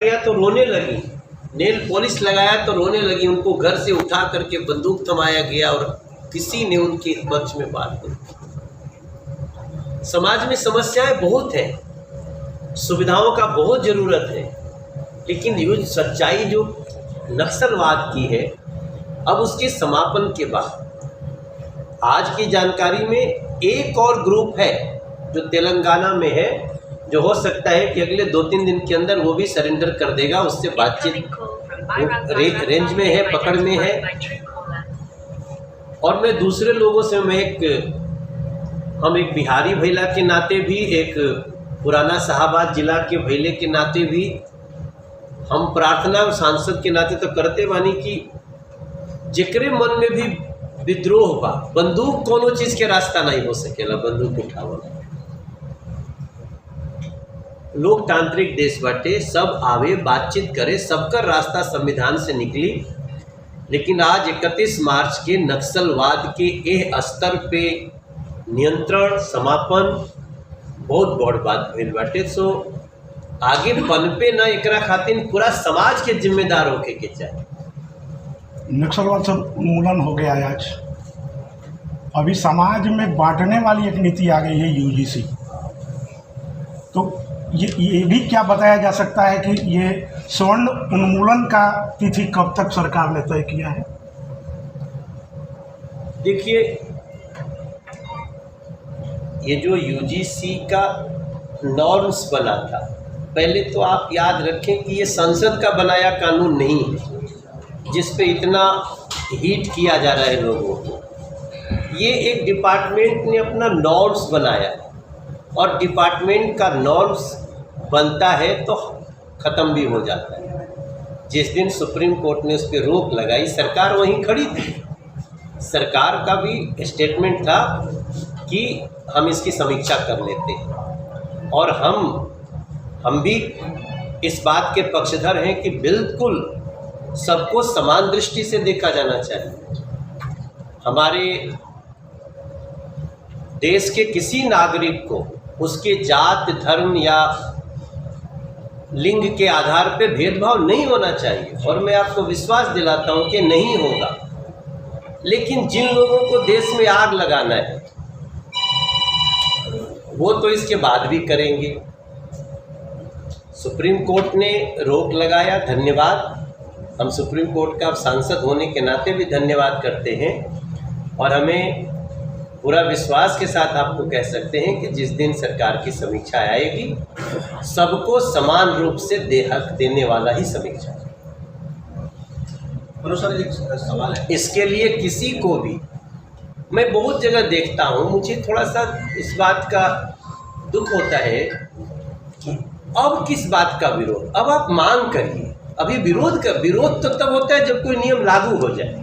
गया तो रोने लगी, नेल पॉलिश लगाया तो रोने लगी, उनको घर से उठा करके बंदूक थमाया गया और किसी ने उनके पक्ष में बात नहीं। समाज में समस्याएं बहुत हैं, सुविधाओं का बहुत ज़रूरत है, लेकिन ये सच्चाई जो नक्सलवाद की है, अब उसके समापन के बाद आज की जानकारी में एक और ग्रुप है जो तेलंगाना में है, जो हो सकता है कि अगले 2-3 दिन के अंदर वो भी सरेंडर कर देगा। उससे बातचीत रेंज में है, पकड़ में है। और मैं दूसरे लोगों से हम एक बिहारी भैला के नाते भी, एक पुराना शाहबाद जिला के भैले के नाते भी, हम प्रार्थना और सांसद के नाते तो करते बानी कि जेकरे मन में भी विद्रोह बा, बंदूक कोनो चीज़ के रास्ता नहीं हो सकेला, बंदूक उठावल। लोकतांत्रिक देश बाटे, सब आवे, बातचीत करे, सबका रास्ता संविधान से निकली। लेकिन आज 31 मार्च के नक्सलवाद के एह स्तर पे नियंत्रण, समापन बहुत बड़ बात भइल बाटे। सो आगे पनपे न, एकरा खातिर पूरा समाज के जिम्मेदार होके के चाहिए। नक्सलवाद से उन्मूलन हो गया है आज। अभी समाज में बांटने वाली एक नीति आ गई है यूजीसी। तो ये भी क्या बताया जा सकता है कि ये स्वर्ण उन्मूलन का तिथि कब तक सरकार ने तय किया है? देखिए, ये जो यूजीसी का नॉर्म्स बना था, पहले तो आप याद रखें कि ये संसद का बनाया कानून नहीं है जिस पे इतना हीट किया जा रहा है लोगों को। ये एक डिपार्टमेंट ने अपना नॉर्म्स बनाया, और डिपार्टमेंट का नॉर्म्स बनता है तो ख़त्म भी हो जाता है। जिस दिन सुप्रीम कोर्ट ने उस पर रोक लगाई, सरकार वहीं खड़ी थी। सरकार का भी स्टेटमेंट था कि हम इसकी समीक्षा कर लेते हैं, और हम भी इस बात के पक्षधर हैं कि बिल्कुल सबको समान दृष्टि से देखा जाना चाहिए। हमारे देश के किसी नागरिक को उसके जात, धर्म या लिंग के आधार पे भेदभाव नहीं होना चाहिए, और मैं आपको विश्वास दिलाता हूं कि नहीं होगा। लेकिन जिन लोगों को देश में आग लगाना है वो तो इसके बाद भी करेंगे। सुप्रीम कोर्ट ने रोक लगाया, धन्यवाद। हम सुप्रीम कोर्ट का सांसद होने के नाते भी धन्यवाद करते हैं, और हमें पूरा विश्वास के साथ आपको कह सकते हैं कि जिस दिन सरकार की समीक्षा आएगी, सबको समान रूप से हक देने वाला ही समीक्षा। सर, एक सवाल है, इसके लिए किसी को भी, मैं बहुत जगह देखता हूँ, मुझे थोड़ा सा इस बात का दुख होता है कि अब किस बात का विरोध? अब आप मांग करिए। अभी विरोध तो तब होता है जब कोई नियम लागू हो जाए,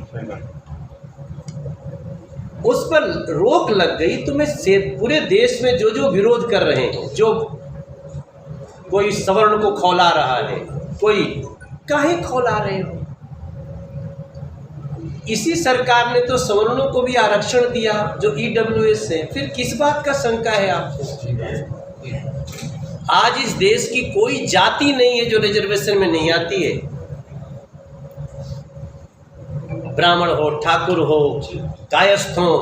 उस पर रोक लग गई तो मैं पूरे देश में जो विरोध कर रहे हैं, जो कोई सवर्ण को खौला रहा है, कोई काहे खौला रहे हो? इसी सरकार ने तो सवर्णों को भी आरक्षण दिया जो ईडब्ल्यूएस है, फिर किस बात का शंका है आपको? आज इस देश की कोई जाति नहीं है जो रिजर्वेशन में नहीं आती है। ब्राह्मण हो, ठाकुर हो, कायस्थ हो,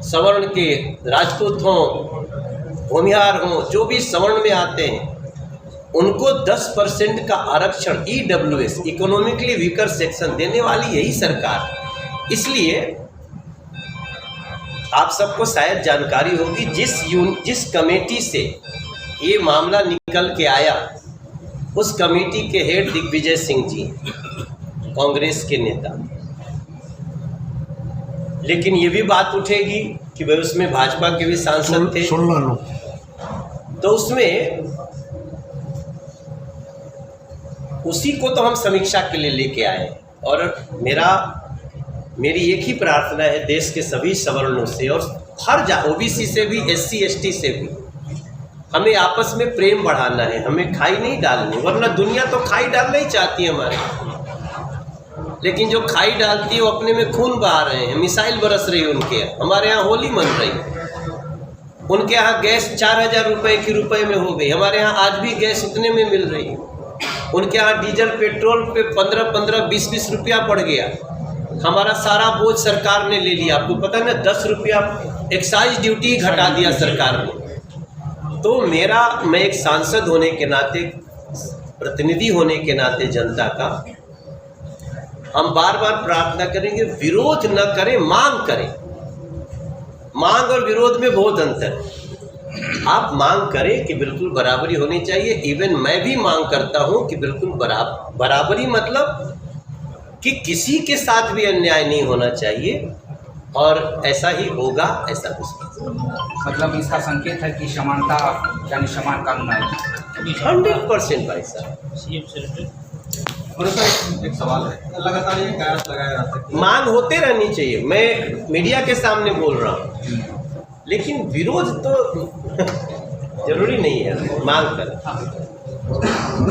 सवर्ण के राजपूत हो, भूमिहार हो, जो भी सवर्ण में आते हैं उनको 10% का आरक्षण ईडब्ल्यूएस, इकोनॉमिकली वीकर सेक्शन, देने वाली यही सरकार। इसलिए आप सबको शायद जानकारी होगी, जिस कमेटी से ये मामला निकल के आया, उस कमेटी के हेड दिग्विजय सिंह जी, कांग्रेस के नेता। लेकिन ये भी बात उठेगी कि भाई उसमें भाजपा के भी सांसद थे, 16 लोग, तो उसमें उसी को तो हम समीक्षा के लिए लेके आए। और मेरी एक ही प्रार्थना है देश के सभी सवर्णों से, और हर ओबीसी से भी, SC ST से भी, हमें आपस में प्रेम बढ़ाना है, हमें खाई नहीं डालनी। वरना दुनिया तो खाई डालना ही चाहती है हमारे, लेकिन जो खाई डालती है वो अपने में खून बहा रहे हैं, मिसाइल बरस रही है उनके यहाँ। हमारे यहाँ होली मन रही है, उनके यहाँ गैस 4000 रुपये की रुपये में हो गई, हमारे यहाँ आज भी गैस उतने में मिल रही है। उनके यहाँ डीजल पेट्रोल पे 15-15, 20-20 रुपया बढ़ गया। हमारा सारा बोझ सरकार ने ले लिया। आपको पता ना, 10 रुपया एक्साइज ड्यूटी घटा दिया सरकार ने। तो मैं एक सांसद होने के नाते, प्रतिनिधि होने के नाते जनता का, हम बार बार प्रार्थना करेंगे, विरोध न करें, मांग करें। मांग और विरोध में बहुत अंतर है। आप मांग करें कि बिल्कुल बराबरी होनी चाहिए। इवन मैं भी मांग करता हूं कि बिल्कुल बराबरी, मतलब कि किसी के साथ भी अन्याय नहीं होना चाहिए, और ऐसा ही होगा, ऐसा कुछ मतलब इसका संकेत है कि समानता यानी समान कानून आएगा। 100% भाई साहब। एक सवाल है, लगातार ये कयास लगाया जाता है, मांग होते रहनी चाहिए। मैं मीडिया के सामने बोल रहा हूँ, लेकिन विरोध तो जरूरी नहीं है, मांग कर।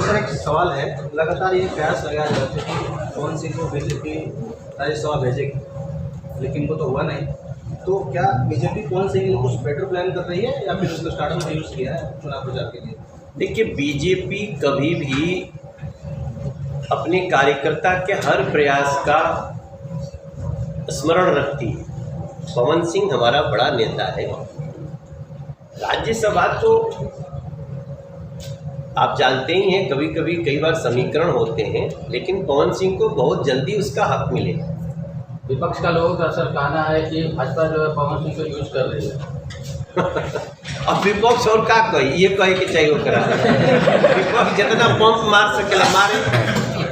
सर एक सवाल है, लगातार ये कयास लगाया जाता है कि पवन सिंह को बीजेपी राज्यसभा भेजेगी, लेकिन वो तो हुआ नहीं। तो क्या बीजेपी पवन सिंह के लिए कुछ बेटर प्लान कर रही है, या फिर उसको स्टार्टिंग में यूज़ किया है चुनाव प्रचार के लिए? देखिए, बीजेपी कभी भी अपने कार्यकर्ता के हर प्रयास का स्मरण रखती है। पवन सिंह हमारा बड़ा नेता है। राज्यसभा तो आप जानते ही हैं, कभी कभी कई बार समीकरण होते हैं, लेकिन पवन सिंह को बहुत जल्दी उसका हक मिलेगा। विपक्ष का लोगों का अक्सर कहना है कि भाजपा जो है पवन सिंह को यूज कर रही है। अब विपक्ष और क्या कही, ये कहे कि चाहिए वो करा। विपक्ष जितना पंप मार सके मारे,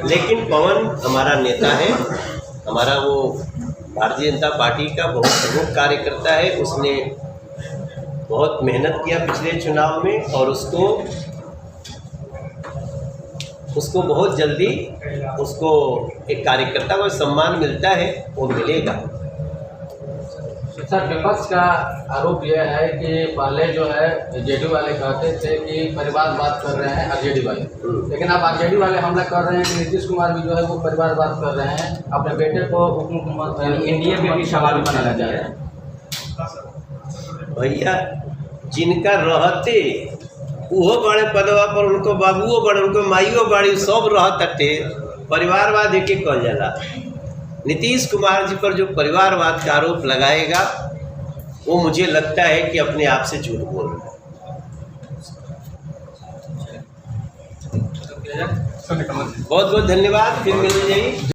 लेकिन पवन हमारा नेता है, हमारा वो भारतीय जनता पार्टी का बहुत प्रमुख कार्यकर्ता है। उसने बहुत मेहनत किया पिछले चुनाव में, और उसको बहुत जल्दी उसको एक कार्यकर्ता को सम्मान मिलता है, वो मिलेगा। सर, विपक्ष का आरोप यह है कि पहले जो है जेडीयू वाले कहते थे कि परिवारवाद कर रहे हैं आरजेडी वाले, लेकिन अब आरजेडी वाले हमला कर रहे हैं कि नीतीश कुमार भी जो है वो परिवारवाद कर रहे हैं, अपने बेटे को उप मुख्यमंत्री एनडीए पे भी सवाल बनाना जा रहा है। भैया, जिनका रहते उहो बड़े पदवा पर, उनको बाबुओ बड़े, उनको माइयो बड़ी, सब रहते परिवारवाद एक कहल जाला। नीतीश कुमार जी पर जो परिवारवाद का आरोप लगाएगा, वो मुझे लगता है कि अपने आप से झूठ बोल रहा है। बहुत बहुत धन्यवाद, फिर मिल जाइए।